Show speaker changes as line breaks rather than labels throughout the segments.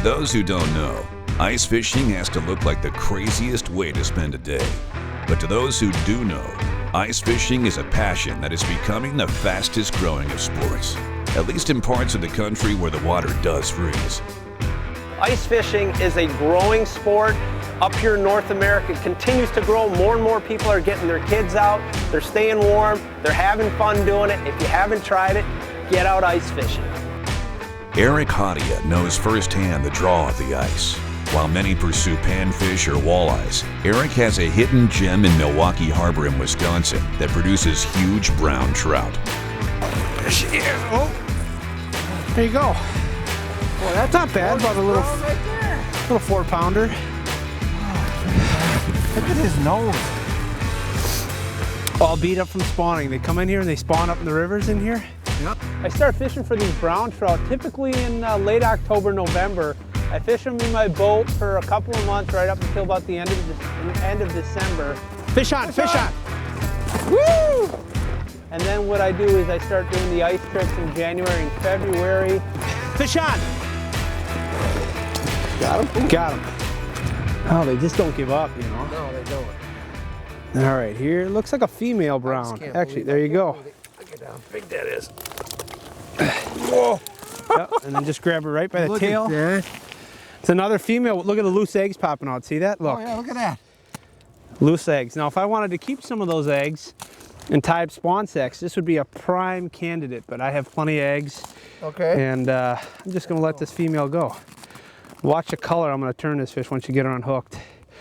those who don't know, ice fishing has to look like the craziest way to spend a day. But to those who do know, ice fishing is a passion that is becoming the fastest growing of sports, at least in parts of the country where the water does freeze.
Ice fishing is a growing sport. Up here in North America, it continues to grow. More and more people are getting their kids out. They're staying warm. They're having fun doing it. If you haven't tried it, get out ice fishing.
Eric Hadia knows firsthand the draw of the ice. While many pursue panfish or walleyes, Eric has a hidden gem in Milwaukee Harbor in Wisconsin that produces huge brown trout.
There she is. Oh, there you go. Well, that's not bad. About a little 4-pounder.
Look at his nose.
All beat up from spawning. They come in here and they spawn up in the rivers in here.
Yep.
I start fishing for these brown trout typically in late October, November. I fish them in my boat for a couple of months right up until about the end of December. Fish on, fish on! Woo! And then what I do is I start doing the ice trips in January and February. Fish on!
Got him?
Got him. Oh, they just don't give up, you know?
No, they don't.
All right, here, looks like a female brown. Actually, there you go.
Look at how big that is.
Whoa! Yep, and then just grab her right by the tail.
Look at that.
It's another female. Look at the loose eggs popping out. See that? Look.
Oh yeah, look at that.
Loose eggs. Now, if I wanted to keep some of those eggs and tie up spawn sacks, this would be a prime candidate, but I have plenty of eggs.
Okay.
And I'm just gonna let this female go. Watch the color. I'm gonna turn this fish once you get her unhooked.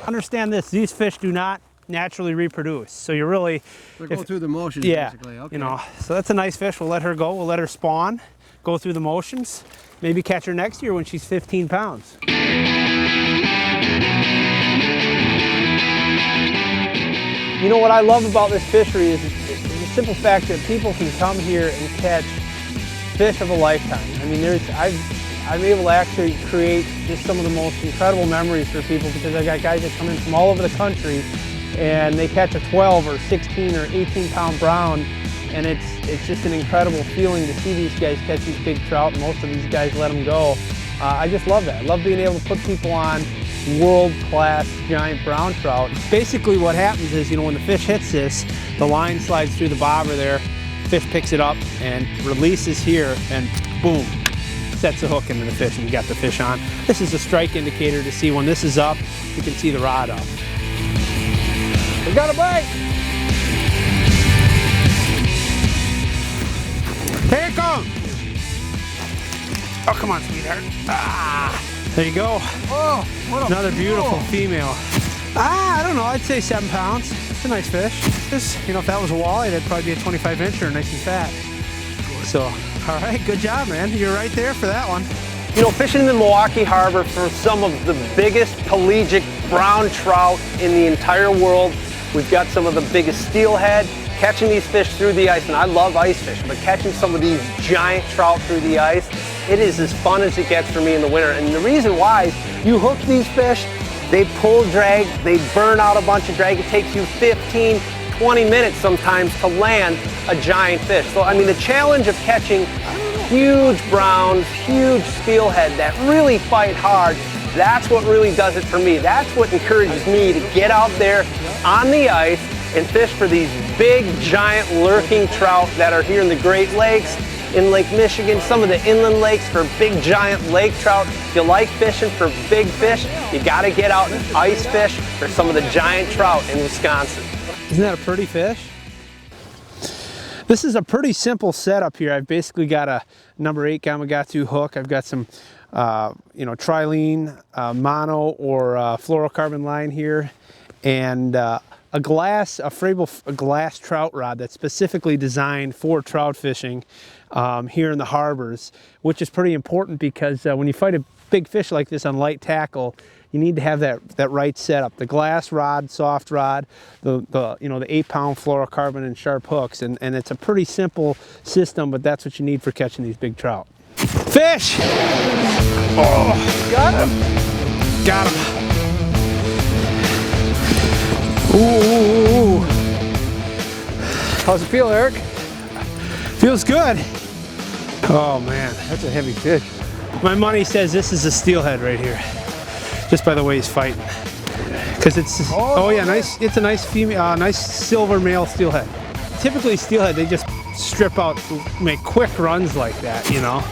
Understand this, these fish do not naturally reproduce. So you're really...
They go through the motions,
yeah,
basically. Okay.
You know, so that's a nice fish. We'll let her go. We'll let her spawn, go through the motions. Maybe catch her next year when she's 15 pounds. You know what I love about this fishery is the simple fact that people can come here and catch fish of a lifetime. I mean, I'm able to actually create just some of the most incredible memories for people because I've got guys that come in from all over the country and they catch a 12 or 16 or 18 pound brown, and it's just an incredible feeling to see these guys catch these big trout, and most of these guys let them go. I just love that. I love being able to put people on world-class giant brown trout. Basically what happens is, you know, when the fish hits this, the line slides through the bobber there, fish picks it up and releases here, and boom, sets the hook into the fish and you got the fish on. This is a strike indicator to see when this is up, you can see the rod up. We got a bite! Here it comes! Oh, come on, sweetheart. Ah, there you go.
Oh, what
another beautiful female. I don't know, I'd say 7 pounds. It's a nice fish. This, you know, if that was a walleye, that'd probably be a 25-incher, nice and fat. So, all right, good job, man. You're right there for that one.
You know, fishing in the Milwaukee Harbor for some of the biggest pelagic brown trout in the entire world. We've got some of the biggest steelhead. Catching these fish through the ice, and I love ice fishing, but catching some of these giant trout through the ice, it is as fun as it gets for me in the winter. And the reason why is you hook these fish, they pull drag, they burn out a bunch of drag. It takes you 15, 20 minutes sometimes to land a giant fish. So, I mean, the challenge of catching huge browns, huge steelhead that really fight hard, that's what really does it for me. That's what encourages me to get out there on the ice and fish for these big, giant, lurking trout that are here in the Great Lakes, in Lake Michigan, some of the inland lakes for big, giant lake trout. If you like fishing for big fish, you gotta get out and ice fish for some of the giant trout in Wisconsin.
Isn't that a pretty fish? This is a pretty simple setup here. I've basically got a number 8 Gamakatsu hook. I've got some, you know, trilene, mono or fluorocarbon line here, and a glass trout rod that's specifically designed for trout fishing here in the harbors, which is pretty important because when you fight a big fish like this on light tackle, you need to have that right setup. The glass rod, soft rod, the 8-pound fluorocarbon and sharp hooks, and it's a pretty simple system, but that's what you need for catching these big trout. Fish! Oh,
got him.
Got him. Ooh.
How's it feel, Eric?
Feels good. Oh man,
that's a heavy fish.
My money says this is a steelhead right here, just by the way he's fighting. Because it's, oh yeah, nice. It's a nice female, nice silver male steelhead. Typically steelhead, they just strip out, make quick runs like that, you know.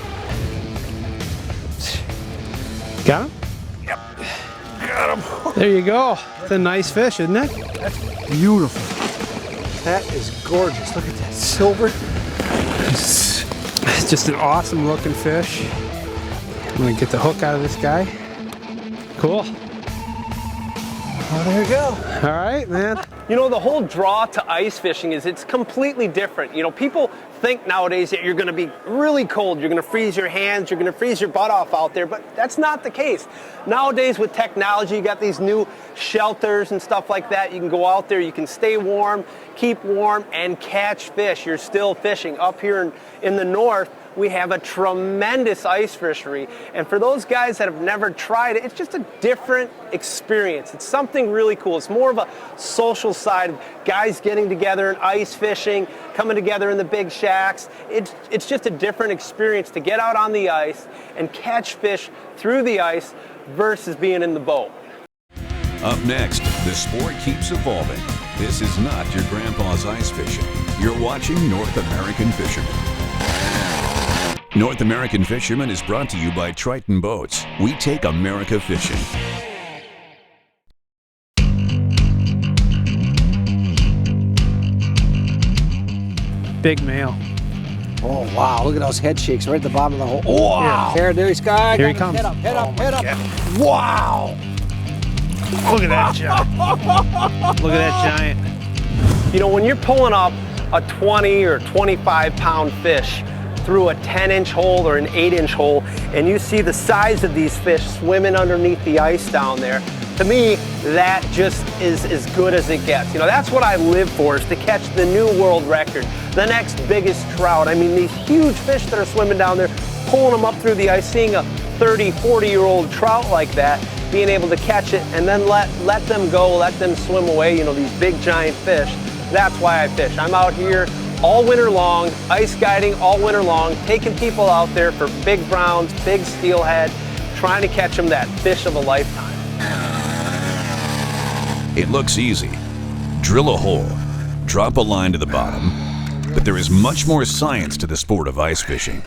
Got him?
Yep. Got him.
There you go. It's a nice fish, isn't it?
That's beautiful. That is gorgeous. Look at that silver.
It's just an awesome looking fish. I'm gonna get the hook out of this guy. Cool.
Oh, there you go.
All right, man.
You know, the whole draw to ice fishing is it's completely different. You know, people think nowadays that you're going to be really cold, you're going to freeze your hands, you're going to freeze your butt off out there, but that's not the case. Nowadays with technology, you got these new shelters and stuff like that. You can go out there, you can stay warm, keep warm, and catch fish. You're still fishing. Up here in the north, we have a tremendous ice fishery, and for those guys that have never tried it, it's just a different experience. It's something really cool. It's more of a social side of guys getting together and ice fishing, coming together in the big shacks. It's just a different experience to get out on the ice and catch fish through the ice versus being in the boat.
Up next, the sport keeps evolving. This is not your grandpa's ice fishing. You're watching North American Fisherman. North American Fisherman is brought to you by Triton Boats. We take America fishing.
Big male.
Oh, wow. Look at those head shakes right at the bottom of the hole. Oh, wow.
Yeah.
There he's got.
Here he comes.
Head up, head up, head up. Wow.
Look at that giant. Look at that giant.
You know, when you're pulling up a 20 or 25 pound fish through a 10-inch hole or an 8-inch hole, and you see the size of these fish swimming underneath the ice down there, to me, that just is as good as it gets. You know, that's what I live for, is to catch the new world record, the next biggest trout. I mean, these huge fish that are swimming down there, pulling them up through the ice, seeing a 30, 40-year-old trout like that, being able to catch it and then let them go, let them swim away, you know, these big giant fish. That's why I fish. I'm out here all winter long, ice guiding all winter long, taking people out there for big browns, big steelhead, trying to catch them that fish of a lifetime.
It looks easy. Drill a hole, drop a line to the bottom, but there is much more science to the sport of ice fishing.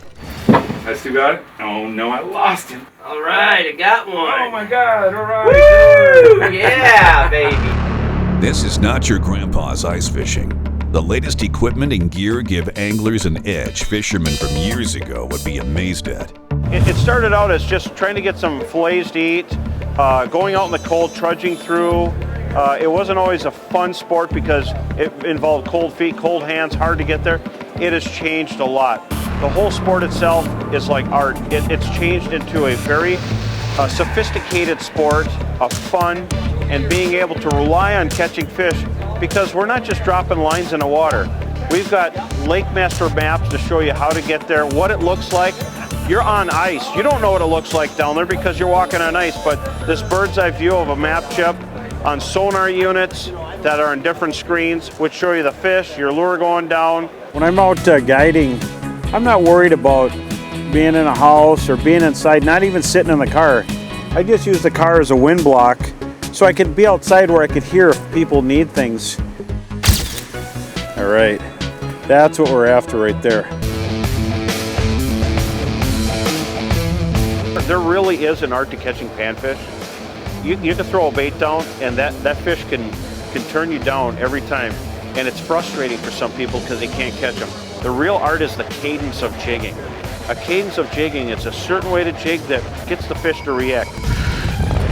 That's too bad. Oh no, I lost him.
All right, I got one.
Oh my God, all right.
Woo! Yeah, baby.
This is not your grandpa's ice fishing. The latest equipment and gear give anglers an edge fishermen from years ago would be amazed at.
It started out as just trying to get some fillets to eat, going out in the cold, trudging through. It wasn't always a fun sport because it involved cold feet, cold hands, hard to get there. It has changed a lot. The whole sport itself is like art. It's changed into a very sophisticated sport of fun and being able to rely on catching fish, because we're not just dropping lines in the water. We've got Lake Master maps to show you how to get there, what it looks like. You're on ice. You don't know what it looks like down there because you're walking on ice, but this bird's eye view of a map chip on sonar units that are on different screens, which show you the fish, your lure going down.
When I'm out guiding, I'm not worried about being in a house or being inside, not even sitting in the car. I just use the car as a wind block so I could be outside where I could hear if people need things. All right, that's what we're after right there.
There really is an art to catching panfish. You can throw a bait down and that fish can turn you down every time. And it's frustrating for some people because they can't catch them. The real art is the cadence of jigging. A cadence of jigging, it's a certain way to jig that gets the fish to react.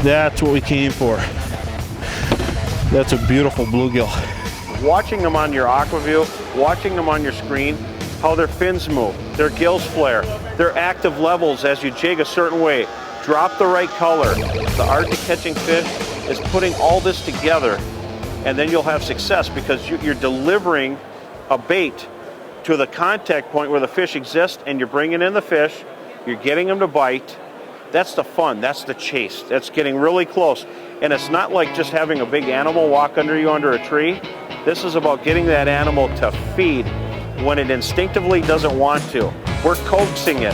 That's what we came for. That's a beautiful bluegill.
Watching them on your aquaview, watching them on your screen, how their fins move, their gills flare, their active levels as you jig a certain way, drop the right color. The art to catching fish is putting all this together, and then you'll have success because you're delivering a bait to the contact point where the fish exist, and you're bringing in the fish, you're getting them to bite. That's the fun, that's the chase. That's getting really close. And it's not like just having a big animal walk under you under a tree. This is about getting that animal to feed when it instinctively doesn't want to. We're coaxing it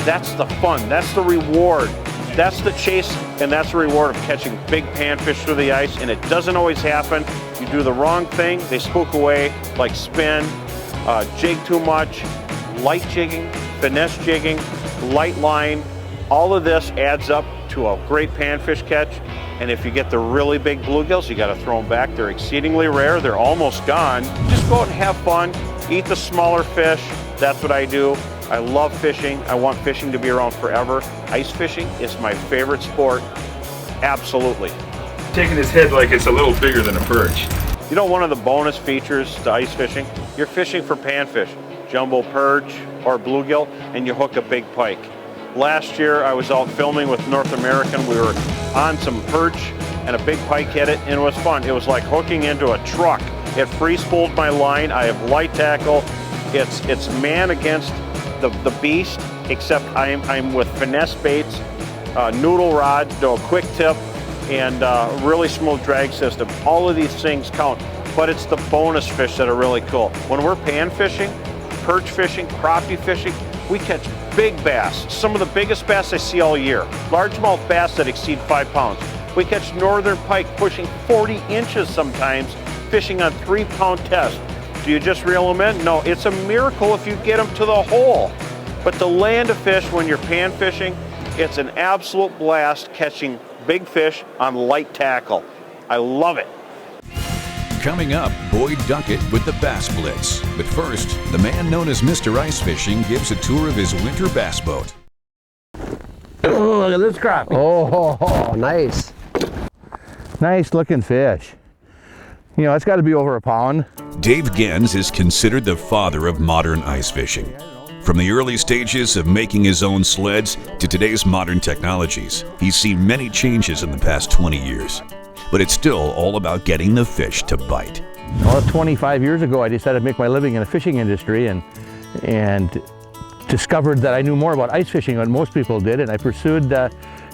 That's the fun, that's the reward. That's the chase, and that's the reward of catching big panfish through the ice, and it doesn't always happen. You do the wrong thing, they spook away, like spin, jig too much, light jigging, finesse jigging, light line. All of this adds up to a great panfish catch, and if you get the really big bluegills, you gotta throw them back. They're exceedingly rare, they're almost gone. Just go out and have fun, eat the smaller fish. That's what I do. I love fishing. I want fishing to be around forever. Ice fishing is my favorite sport, absolutely.
Taking his head like it's a little bigger than a perch.
You know, one of the bonus features to ice fishing, you're fishing for panfish, jumbo perch or bluegill, and you hook a big pike. Last year I was out filming with North American. We were on some perch and a big pike hit it, and it was fun. It was like hooking into a truck. It free spooled my line. I have light tackle. It's man against the beast, except I'm with finesse baits, noodle rod, a quick tip, and really smooth drag system. All of these things count, but it's the bonus fish that are really cool. When we're pan fishing, perch fishing, crappie fishing, we catch big bass, some of the biggest bass I see all year, largemouth bass that exceed 5 pounds. We catch northern pike pushing 40 inches sometimes, fishing on 3-pound test. Do you just reel them in? No, it's a miracle if you get them to the hole. But to land a fish when you're pan fishing, it's an absolute blast catching big fish on light tackle. I love it.
Coming up, Boyd Duckett with the Bass Blitz. But first, the man known as Mr. Ice Fishing gives a tour of his winter bass boat.
Oh, look at this crappie.
Oh, nice.
Nice looking fish. You know, it's got to be over a pound.
Dave Gens is considered the father of modern ice fishing. From the early stages of making his own sleds to today's modern technologies, he's seen many changes in the past 20 years. But it's still all about getting the fish to bite.
Well, 25 years ago, I decided to make my living in the fishing industry and discovered that I knew more about ice fishing than most people did, and I pursued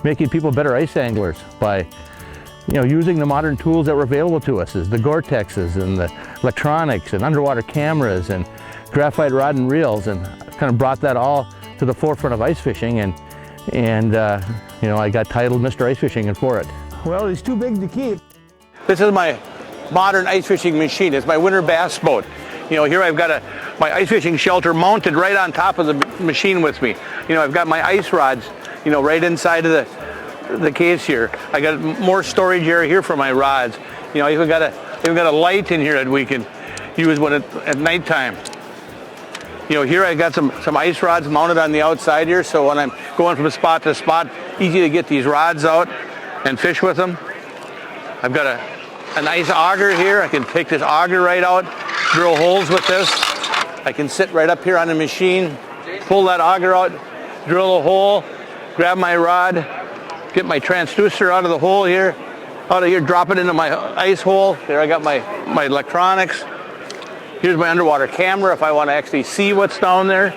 making people better ice anglers by using the modern tools that were available to us, as the Gore-Texes and the electronics and underwater cameras and graphite rod and reels, and kind of brought that all to the forefront of ice fishing, and I got titled Mr. Ice Fishing and for it.
Well, he's too big to keep.
This is my modern ice fishing machine. It's my winter bass boat. Here I've got my ice fishing shelter mounted right on top of the machine with me. I've got my ice rods, right inside of the case here. I got more storage area here for my rods. I even got a light in here that we can use at nighttime. Here I got some ice rods mounted on the outside here, so when I'm going from spot to spot, easy to get these rods out and fish with them. I've got a nice auger here. I can take this auger right out, drill holes with this. I can sit right up here on the machine, pull that auger out, drill a hole, grab my rod, get my transducer out of the hole here, drop it into my ice hole. There I got my electronics. Here's my underwater camera if I want to actually see what's down there.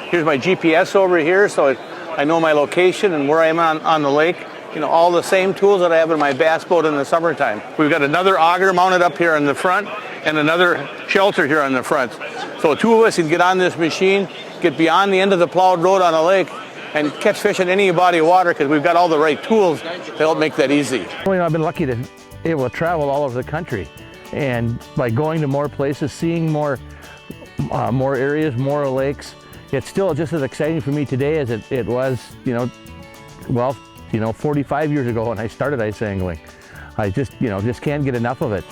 Here's my GPS over here, so I know my location and where I am on the lake. All the same tools that I have in my bass boat in the summertime. We've got another auger mounted up here in the front and another shelter here on the front. So two of us can get on this machine, get beyond the end of the plowed road on a lake, and catch fish in any body of water because we've got all the right tools to help make that easy.
Well, I've been lucky to be able to travel all over the country, and by going to more places, seeing more areas, more lakes, it's still just as exciting for me today as it was, 45 years ago when I started ice angling. I just can't get enough of it.